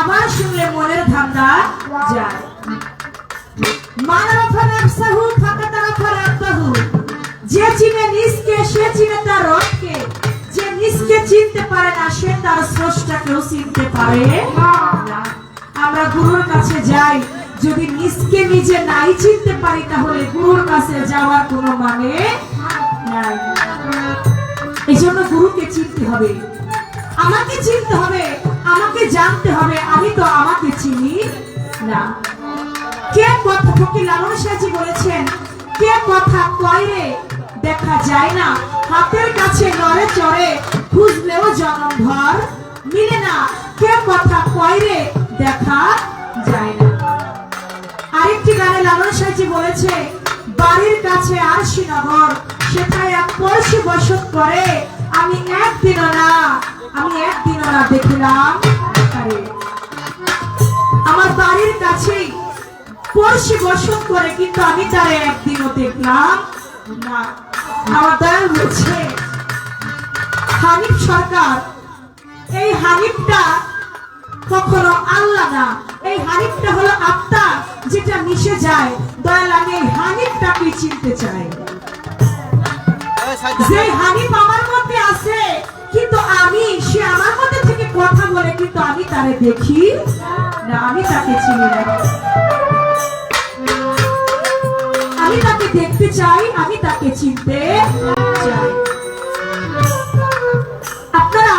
আবার শুনলে মনের ধান্দা যায়। যে চিনে নিজকে সে চিনে তার রবকে, যে নিজকে চিনতে পারে না সে তার স্রষ্টাকেও চিনতে পারে না। আমরা গুরুর কাছে যাই, যদি নিজকে নিজে নাই চিনতে পারি তাহলে গুরুর কাছে যাওয়ার কোনো মানে নাই। এই জন্য গুরুকে চিনতে হবে, আমাকে চিনতে হবে, আমাকে জানতে হবে। আমি তো আমাকে চিনি না। কে কথা ফকির লালন সাহেব বলেছেন, কে কথা কয় রে দেখা যায় না, হাতের কাছে নড়ে চড়ে খুঁজলেও জনমভর মিলে না। কে কথা কয় রে দেখা যায় না। আরেকটি গানে লালন সাহেব বলেছে, বাড়ির কাছে আরশিনগর সেটাই এক পড়শি বসত করে, আমি একদিনও না দেখিলাম। আমার বাড়ির কাছেই পড়শি বসত করে, কিন্তু আমি তারে একদিনও দেখলাম না। আমার দয়াল বলছে হানিফ সরকার, এই হানিফটা কখনো আল্লাহ না, এই হানিফটা হলো আত্মা যেটা মিশে যায়। দয়াল আমি এই হানিফটাকে চিনতে চাই। যে হানিফ আমার মধ্যে আছে, কিন্তু আমি সে আমার মধ্যে থেকে কথা বলে, কিন্তু আমি তারে দেখি না, আমি তাকে চিনি না। আমি তাকে দেখতে চাই, আমি তাকে চিনতে চাই। আপনারা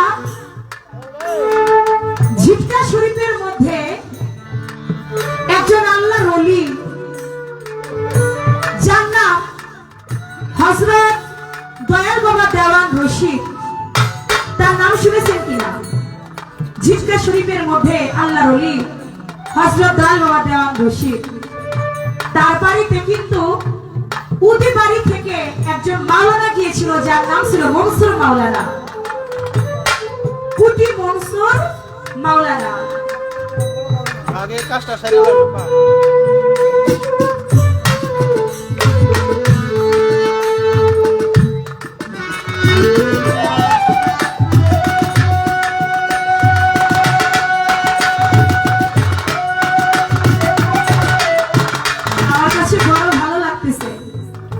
ঝিটকা শরীফের মধ্যে একজন আল্লাহর ওলি, যার নাম হযরত দয়াল বাবা দেওয়ান রশিদ, তার নাম শুনেছেন কিনা? ঝিটকা শরীফের মধ্যে আল্লাহর ওলি হযরত দয়াল বাবা দেওয়ান রশিদ, তার বাড়িতে কিন্তু উদি বাড়ি থেকে একজন মাওলানা গিয়েছিল, যার নাম ছিল মনসুর মাওলানা। কুটি মনসুর মাওলানা। আগে কাজটা সারি দাও বাবা।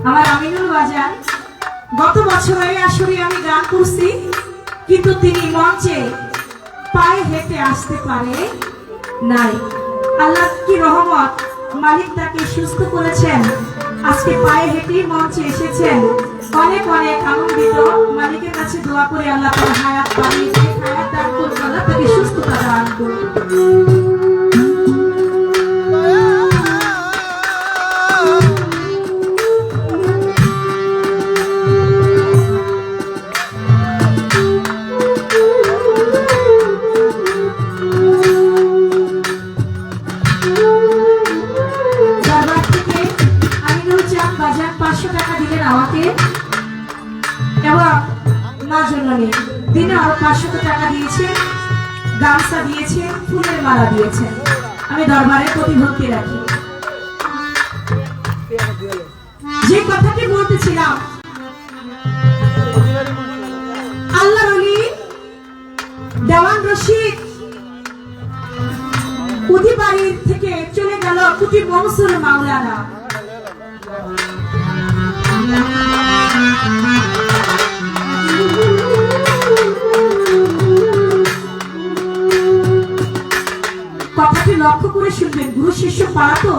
আমার আমিনুল বাজার গত বছরের আসরে আমি গান করছি, কিন্তু তিনি মঞ্চে পায়ে হেঁটে আসতে পারে নাই। আল্লাহ কি রহমত, মালিক তাকে সুস্থ করেছেন, আজকে পায়ে হেঁটে মঞ্চে এসেছেন। অনেক অনেক আনন্দিত। মালিকের কাছে দোয়া করে আল্লাহ তার হায়াত বাড়িয়ে হায়াত দান করুন, আল্লাহ তাকে সুস্থতা দান করুন। দিনে আরো 500 টাকা দিয়েছে, গামছা দিয়েছে, ফুলের মালা দিয়েছে। আমি দরবারে প্রতিভক্তি রাখি। যে কথাটি বলতেছিলাম, আল্লাহর ওলি দেওয়ান রশিদ উদি বাড়ি থেকে চলে গেল কুটি মনসুর মাওলানা। কথাটি লক্ষ্য করে শুনবেন। গুরু শিষ্য পাড়া তো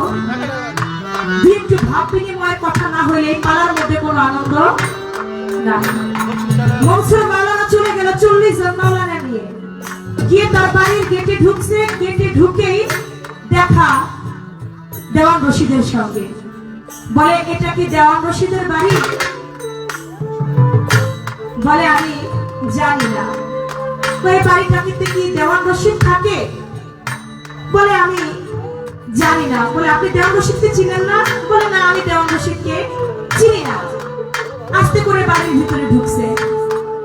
একটু ভাব বিনিময়ের কথা না হলে এই পাড়ার মধ্যে কোনো আনন্দ না। মনসুর মাওলানা চলে গেল 40 জন মাওলানা নিয়ে, গিয়ে তার বাড়ির গেটে ঢুকছে। গেটে ঢুকেই দেখা দেওয়ান রশিদের সঙ্গে। বলে, এটা কি দেওয়ান রশিদের বাড়ি? বলে, আমি জানি না। ওই বাড়িটাতে কি দেওয়ান রশিদ থাকে? বলে, আমি জানি না। বলে, আপনি দেওয়ান রশিদকে চিনেন না? বলে, না, আমি দেওয়ান রশিদকে চিনি না। আস্তে করে বাড়ির ভিতরে ঢুকছে।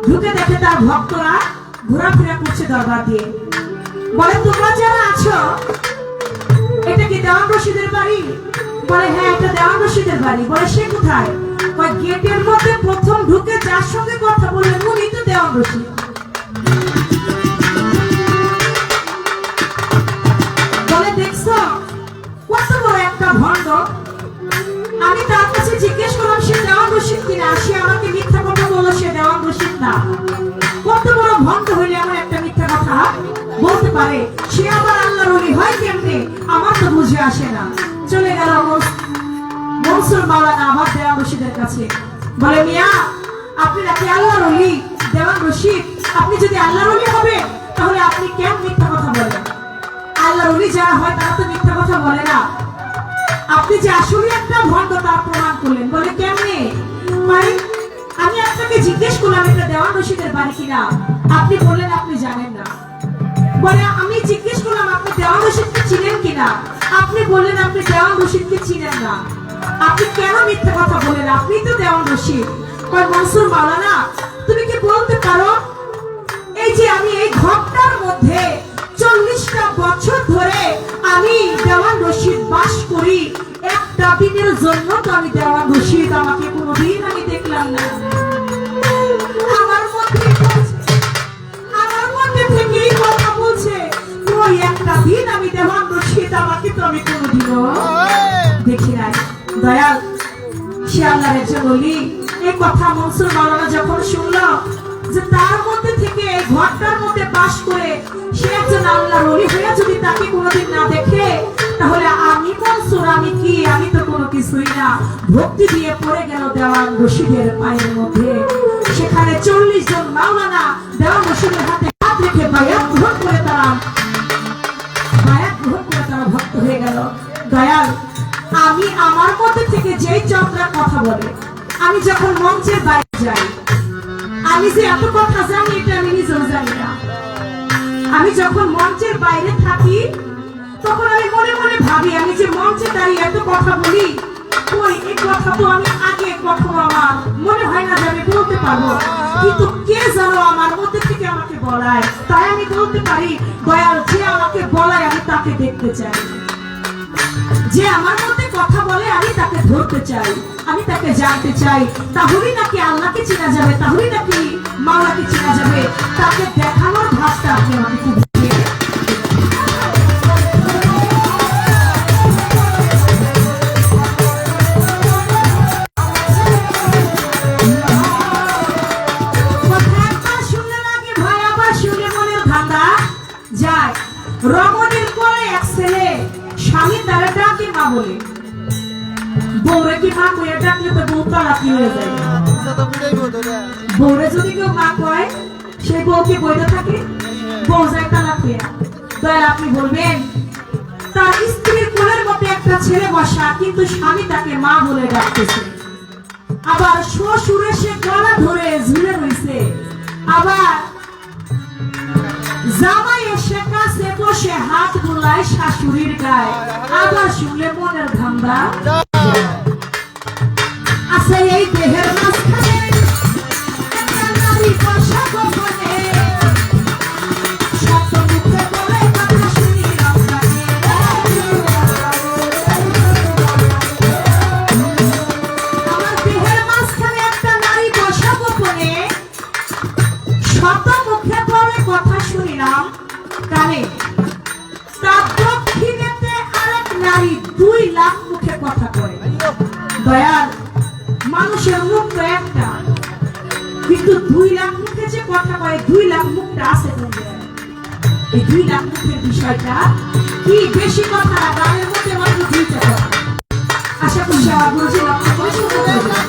ঢুকে দেখে তার ভক্তরা ঘোরাফেরা করছে দরবার দিয়ে। বলে, তোমরা যারা আছো, এটা কি দেওয়ান রশিদের বাড়ি? বলে, হ্যাঁ, এটা দেওয়ান রশিদের বাড়ি। বলে, সে কোথায়? গেটের মধ্যে প্রথম ঢুকে যার সঙ্গে কথা বললেন উনি তো দেওয়ান রশিদ। তো। আমি তার কাছে জিজ্ঞেস করলাম সে দেওয়ান রশিদ কিনা, সে আমাকে মিথ্যা কথা বললো সে দেওয়ান রশিদ না। কত বড় ভণ্ড হইলে এমন একটা মিথ্যা কথা বলতে পারে, সে আবার আল্লাহর ওলি হয় কেমনে আমার তো বুঝে আসে না। চলে গেল মনসুর মাওলানা আবার দেওয়ান রশিদের কাছে, বলে মিয়া আপনি নাকি আল্লাহর ওলি? দেওয়ান রশিদ আপনি যদি আল্লাহর ওলি হবে তাহলে আপনি কেন মিথ্যা কথা বলেন? আল্লাহর ওলি যারা হয় তারা তো মিথ্যা কথা বলে না। আপনি যে আসলে একটা ভণ্ড তার প্রমাণ করলেন। বলে কেমনে? মানে আমি আপনাকে জিজ্ঞেস করলাম এটা দেওয়ান রশিদের বাড়ি কিনা, আপনি বললেন আপনি জানেন না। বলে আমি জিজ্ঞেস করলাম আপনি দেওয়ান রশিদকে চিনেন কিনা, আপনি বললেন আপনি দেওয়ান রশিদকে চিনেন না। আপনি কেন মিথ্যা কথা বলেন? আপনি তো দেওয়ান রশিদ। কয় মনসুর মাওলানা তুমি কি বলতে পারো এই যে আমি এই ঘরটার মধ্যে 40টা বছর ধরে আমি দেওয়ান রশিদ বাস করি, একটা দিনের জন্য তো আমি দেওয়ান রশিদ আমাকে কোনোদিন আমি দেখলাম না। আমার মধ্যে থেকেই কথা বলছে ওই একটা দিন আমি দেওয়ান রশিদ আমাকে তো আমি কোনোদিনও দেখি নাই। দয়াল সে আল্লাহর একজন ওলি। এই কথা মনসুর মাওলানা যখন শুনলো যে তার মধ্যে থেকে ঘরটার মধ্যে বাস করে সে একজন আল্লাহর ওলি হয়ে যদি তাকে কোনোদিন না দেখে তাহলে আমি মনসুর আমি কি? আমি তো কোনো কিছুই না। ভক্তি দিয়ে পড়ে গেল দেওয়ান রশিদের পায়ের মধ্যে। সেখানে 40 জন মাওলানা দেওয়ান রশিদের হাতে হাত রেখে বায়াত গ্রহণ করে তারা ভক্ত হয়ে গেল। দয়াল আমি আমার মধ্যে থেকে যেই চক্রা কথা বলে আমি যখন মঞ্চের বাইরে যাই, আমি যে এত কথা জানি এটা আমি নিজেও জানি না। আমি যখন মঞ্চের বাইরে থাকি তখন আমি মনে মনে ভাবি আমি যে মঞ্চে দাঁড়িয়ে এত কথা বলি, ওই এই কথা তো আমি আগে কখনো আমার মনে হয় না যে আমি বলতে পারবো, কিন্তু কে জানো আমার মধ্যে থেকে আমাকে বলায়। তাই আমি বলতে পারি দয়াল যে আমাকে বলায় আমি তাকে দেখতে চাই, যে আমার মধ্যে কথা বলে আমি তাকে ধরতে চাই, আমি তাকে জানতে চাই। তাহলেই নাকি আল্লাহকে চেনা যাবে, তাহলেই নাকি মাওলাকে চেনা যাবে। তাকে দেখানোর ভাবটা আপনি আমাকে খুব যায়। রমণীর পরে এক ছেলে স্বামী তারা ডাকে মা বলে, বউরে কি মা কয়ে ডাকলে তো বউ তালাকি হয়ে যায়। বউরে যদি কেউ মা কয় সেই বউকে বইতে থাকে, বউ যায় তালাক হয়ে। দয়াল আপনি বলবেন তার স্ত্রীর কোলের মধ্যে একটা ছেলে বসা, কিন্তু স্বামী তাকে মা বলে ডাকতেছে। আবার শ্বশুরে সে গলা ধরে ঝুলে রয়েছে, আবার জামাই এসে কাছে বসে হাত বুলায় শাশুড়ির গায়ে। আবার শুনলে মনের ধান্দা আছে এই দেহের মাঝখানে একটা নারী বসা গোপনে, শত মুখে বলে কথা শুনি রমজানে। আমার দেহের মাঝখানে একটা নারী বসা গোপনে, শত মুখে বলে কথা শুনিলাম কানে। তার দক্ষিণেতে আরেক নারী 2 লাখ মুখে কথা কয়। দয়াল মানুষের মুখ তো একটা, কিন্তু 2 লাখ মুখে যে কথা কয় 2 লাখ মুখটা আছে কোনটা? এই 2 লাখ মুখের বিষয়টা কি? বেশি কথা না, গানের মধ্যে মাত্র 2টা কথা। আশা করছি আমার গুরুজি লক্ষ্য করে শুনতে পারবেন।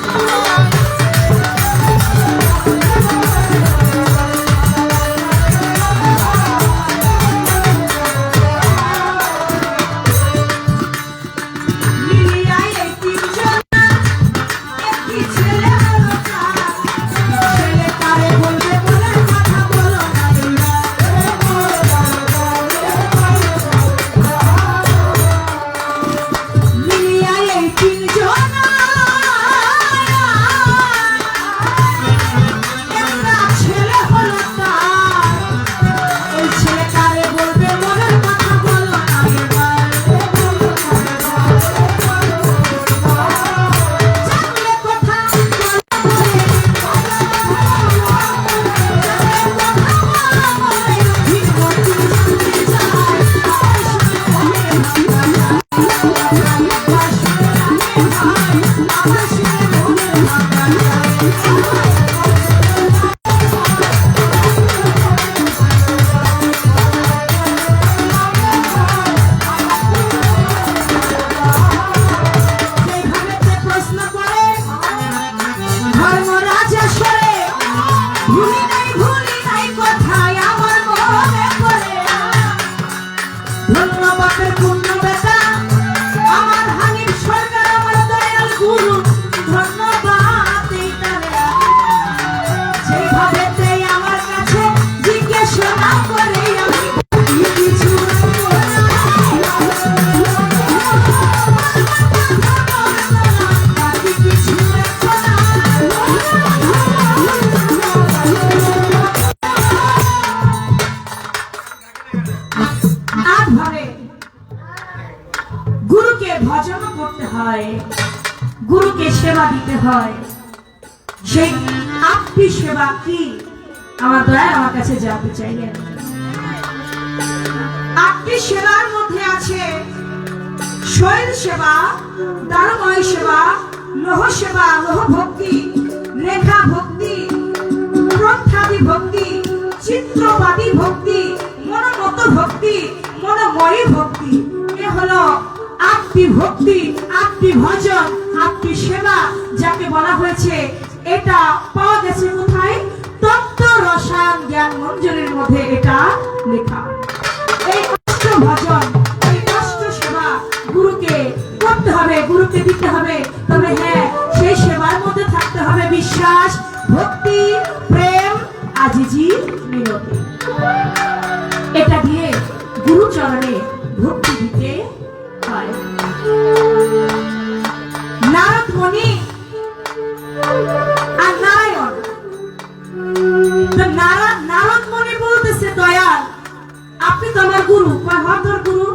বাপের পুণ্য বেটা আমার হানিফ সরকার আমার দয়াল গুরু ধন্যবাদ এইটারে যেভাবে দেই আমার কাছে জিজ্ঞাসা না করে আমি কিছু গুরুকে ভজন করতে হয়, গুরুকে সেবা দিতে হয়। সেই আপনি সেবা কি আমার দয়া আমার কাছে জানতে চাইলেন। আপনি সেবার মধ্যে আছে শৈল সেবা, দারময় সেবা, লৌহ সেবা, লৌহ ভক্তি, রেখা ভক্তি, গ্রন্থাদি ভক্তি, চিত্রবাদী ভক্তি, মনোমত ভক্তি, মনোময়ী ভক্তি। এ হলো আপনি ভক্তি, আপনি ভজন, আপনি সেবা যাকে বলা হয়েছে। এটা পাওয়া গেছে কোথায়? তত্ত্ব রসায়ন জ্ঞান মঞ্জুরির মধ্যে এটা লেখা। এই কষ্ট ভজন, এই কষ্ট সেবা গুরুকে করতে হবে, গুরুকে দিতে হবে। তবে হ্যাঁ, সেই সেবার মধ্যে থাকতে হবে বিশ্বাস, ভক্তি, প্রেম, আজিজি, মিনতি। এটা দিয়ে গুরু চরণে ভক্তি দিতে হয়। নারদ মুনি আর নারায়ণ, নারদ মুনি বলতেছে দয়াল আপনি তো আমার গুরু। হর গুরু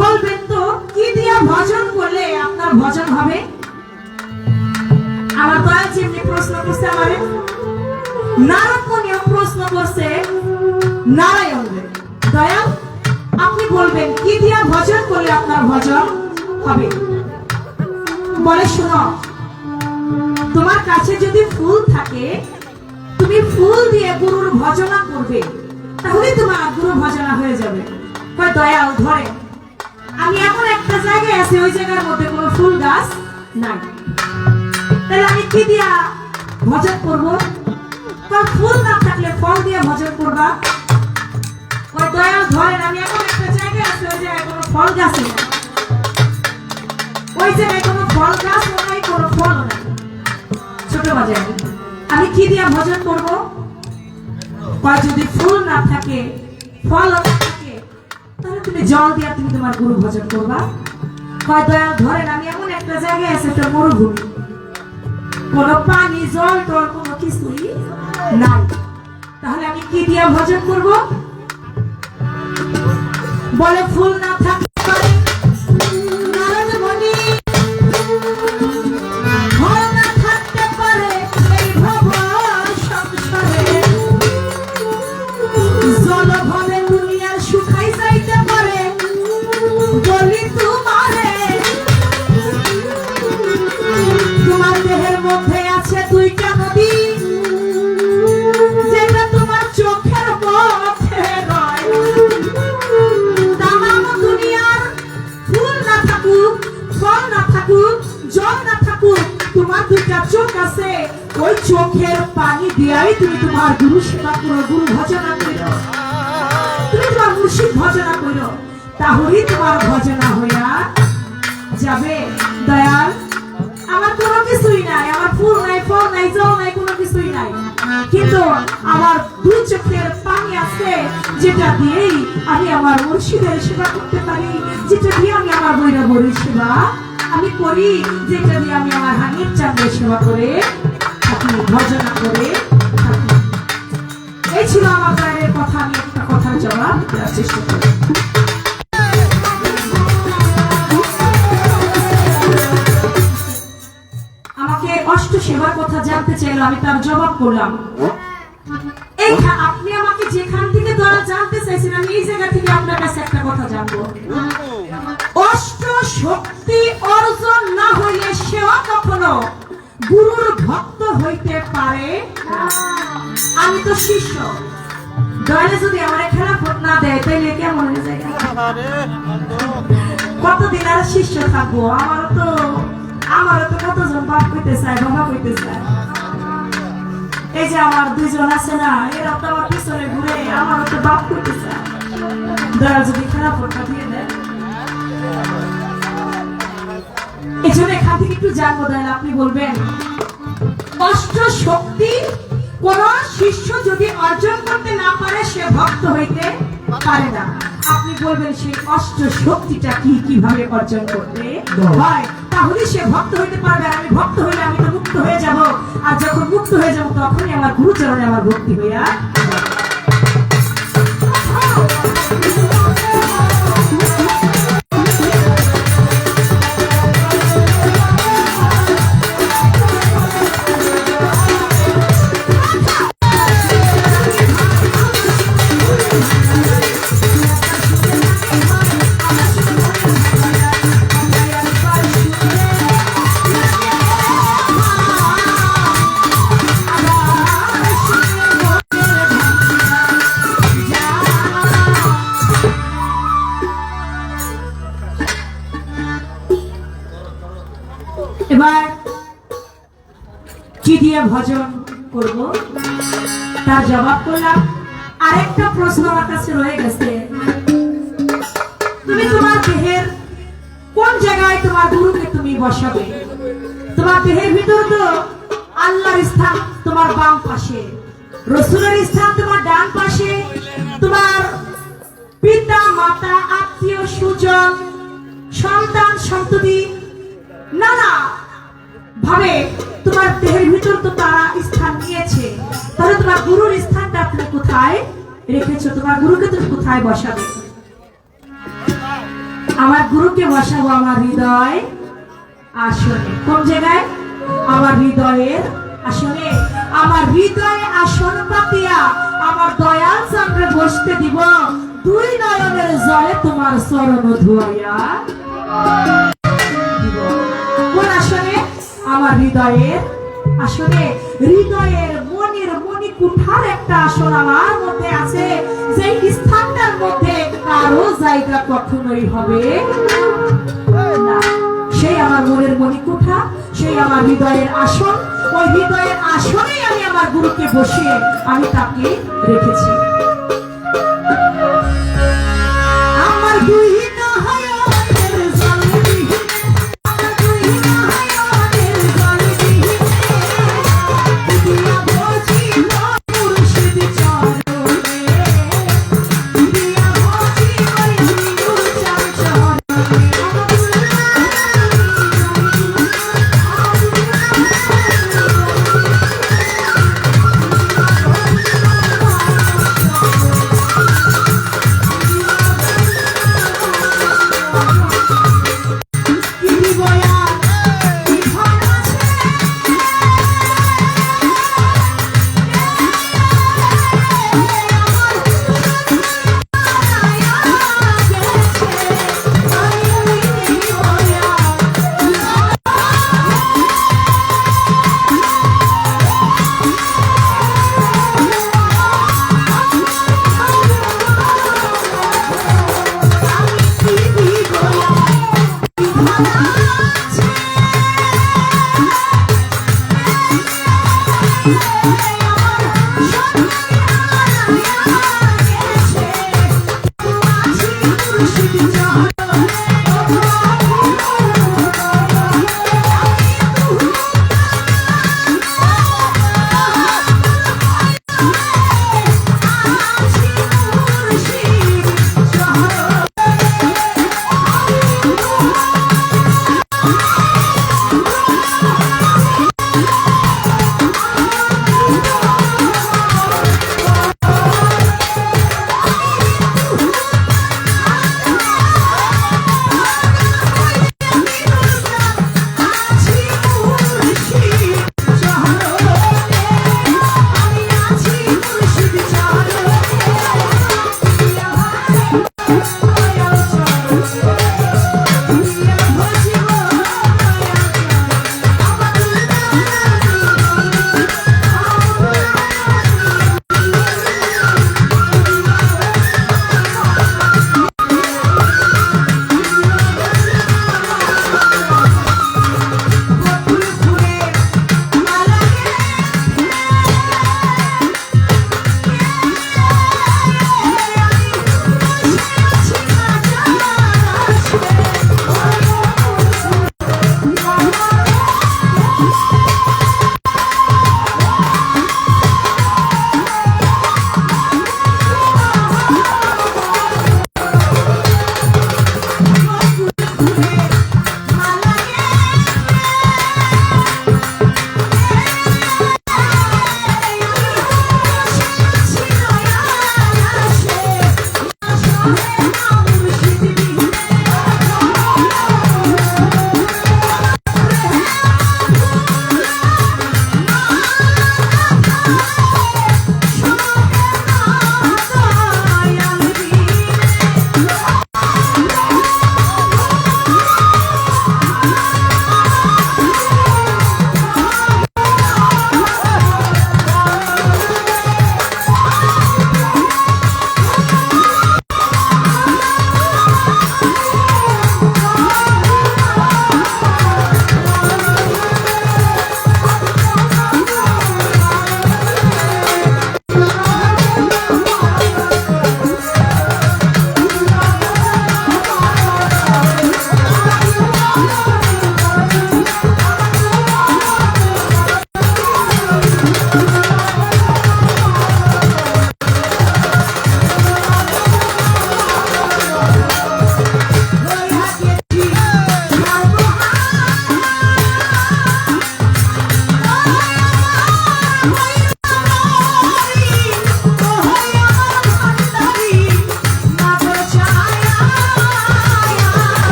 বলবেন তো কি দিয়া ভজন করলে আপনার ভজন হবে? আমার দয়াল যেমনি প্রশ্ন করছে আমারে, নারদ মুনিও প্রশ্ন করছে নারায়ণ দয়াল আপনি বলবেন কি দিয়া ভজন করলে আপনার ভজন হবে? বলে শোনো, তোমার কাছে যদি ফুল থাকে তুমি ফুল দিয়ে গুরুর ভজনা করবে, তাহলে তোমার গুরু ভজনা হয়ে যাবে। দয়াল ধরে আমি এমন একটা জায়গায় আছি ওই জায়গার মধ্যে কোনো ফুল গাছ নাই, তাহলে আমি কি দিয়া ভজন করবো? ফুল না থাকলে ফল দিয়ে ভজন করবা। দয়াল ধরেন আমি এমন একটা জায়গায় আছি ওই জায়গায় কোনো ফল গাছ নেই, ওই জায়গায় কোনো ফল গাছ নাই, কোনো ফল নাই, ছোট বাজার আমি কি দিয়া ভজন করব? যদি ফুল না থাকে ফল না থাকে তাহলে তুমি জল দিয়া তুমি তোমার গুরু ভজন করবা। দয়াল ধরেন আমি এমন একটা জায়গায় আছে একটা মরুভূমি, কোনো পানি জল টল কোনো কিছুই নাই, তাহলে আমি কি দিয়া ভজন করব? বলে ফুল না থাকতে পারে নারদ মুনি, ফল না থাকতে পারে এই ভব সংসারে, জল ভবে দুনিয়ার শুকাই যাইতে পারে বলি তোমারে, তোমার দেহের মধ্যে আছে দুইটা নদী যেটা তোমার চোখের মধ্যে রয়। তামাম দুনিয়ার ফুল না থাকুক, ফল না থাকুক, জল না থাকুক, তোমার দুইটা চোখ আছে, ওই চোখের পানি দিয়াই তুমি তোমার গুরু সেবা করো, গুরু ভজনা করো, তুমি তোমার মুর্শিদ ভজনা করো, তাহলেই তোমার ভজনা হইয়া যাবে। দয়াল আমার কোনো কিছুই নাই, আমার ফুল নাই, ফল নাই, জল নাই, কোনো কিছুই নাই, কিন্তু আমার দুই চোখের পানি আছে যেটা দিয়েই আমি আমার মুর্শিদের সেবা করতে পারি, যেটা দিয়ে আমি আমার বৈরাবরীর সেবা আমি করি, যেটা দিয়ে আমি আমার হানিফ চাঁদের সেবা করে থাকি, ভজনা করে থাকি। এই ছিল আমার গায়ের কথা। আমি একটা কথার জবাব দেওয়ার চেষ্টা করি। আমাকে অষ্ট সেবার কথা জানতে চাইলো, আমি তার জবাব করলাম। আপনি আমাকে যেখান থেকে দয়া জানতে চাইছেন আমি এই জায়গা থেকে আপনার কাছে একটা কথা জানবো। অষ্ট শক্তি অর্জন না হইলে সেও কখনো গুরুর ভক্ত হইতে পারে না। আমি তো শিষ্য, দয়ালে যদি আমার খেলাফত না দেয় তাইলে কেমন হয়ে যায়? কতদিন আর শিষ্য থাকবো? আমারও তো কতজন বাপ হইতে চায়, বাবা হইতে চায়। এই যে আমার দুইজন আছে না, এরা তো আমার পিছনে ঘুরে আমারও তো বাপ হইতে চায়। দয়া যদি খারাপ কথা দিয়ে দেন, এই জন্য এখান থেকে একটু জানবো দয়াল, আপনি বলবেন অষ্ট শক্তি কোন শিষ্য যদি অর্জন করতে না পারে সে ভক্ত হইতে পারে না। আপনি বলবেন সেই অষ্ট শক্তিটা কি, কিভাবে অর্জন করতে হয়, তাহলে সে ভক্ত হইতে পারবে। আমি ভক্ত হইলে আমি তো মুক্ত হয়ে যাব, আর যখন মুক্ত হয়ে যাব তখনই আমার গুরুচরণে আমার ভক্তি হইয়া। এবার কি দিয়ে ভজন করব তার জবাব করলাম। আরেকটা প্রশ্ন আমার কাছে রয়ে গেছে, তুমি তোমার দেহের কোন জায়গায় তোমার গুরুকে তুমি বসাবে? তোমার দেহের ভিতর তো আল্লাহর স্থান তোমার বাম পাশে, রসুলের স্থান তোমার ডান পাশে, তোমার পিতা মাতা আত্মীয় সুজন সন্তান সন্ততি নানা ভাবে তোমার দেহের ভিতর তো তারা স্থান নিয়েছে। তাহলে তোমার গুরুর স্থানটা তুমি কোথায় রেখেছো? তোমার গুরুকে তুমি কোথায় বসাবে? আমার গুরুকে বসাবো আমার হৃদয় আসনে। কোন জায়গায়? আমার হৃদয়ের আসনে। আমার হৃদয়ে আসন পাতিয়া আমার দয়াল চন্দ্রে বসতে দিব, দুই নয়নের জলে তোমার চরণ ধুয়াইয়া দিব। কোন আসনে? আমার হৃদয়ের আসনে। হৃদয়ের মনের মণিকুঠার একটা আসন আমার মধ্যে আছে, যেই স্থানটার মধ্যে কারো জায়গা কখনোই হবে না। সেই আমার মনের মণিকুঠা, সেই আমার হৃদয়ের আসন। ওই হৃদয়ের আসনেই আমি আমার গুরুকে বসিয়ে আমি তাকে রেখেছি। আমার দুই নয়নের জলে Shut